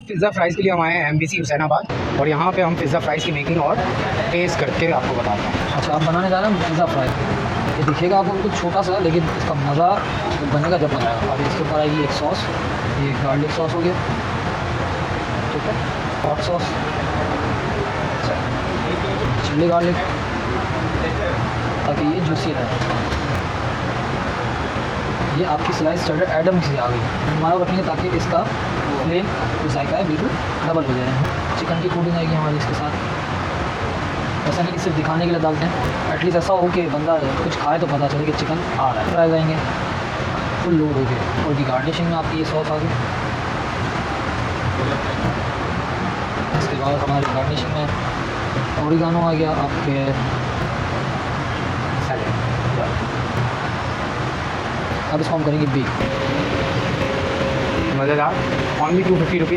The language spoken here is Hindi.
पिज़्ज़ा फ्राइज़ के लिए हम आए हैं MBC हुसैनाबाद और यहाँ पे हम पिज़्ज़ा फ्राइज़ की मेकिंग और टेस्ट करके आपको बताते हैं। अच्छा, आप बनाने जा रहे हैं पिज़्ज़ा फ्राई। ये दिखेगा आपको बिल्कुल छोटा सा, लेकिन इसका मज़ा बनेगा जब बनाएगा। और इसके ऊपर आएगी एक सॉस, ये गार्लिक सॉस हो गया, ठीक है, हॉट सॉस, चिल्ली गार्लिक, ताकि ये जूसी रहे। ये आपकी स्लाइस स्टार्टर एडम से आ गई, हमारा रखेंगे ताकि इसका फ्लेम जो जायका है बिल्कुल डबल हो जाए। चिकन की कोटिंग आएगी हमारी इसके साथ। ऐसा नहीं कि सिर्फ दिखाने के लिए डालते हैं, एटलीस्ट ऐसा हो कि बंदा कुछ खाए तो पता चले कि चिकन आ रहा है। फ्राई जाएंगे फुल लोड हो गए। और की गार्निशिंग में आपकी ये सॉस आ गई। इसके बाद हमारी गार्निशिंग में ओरिगानो आ गया, आपके अब इसको हम करेंगे बेक। मज़ेदार, ओनली 250 रुपीज़।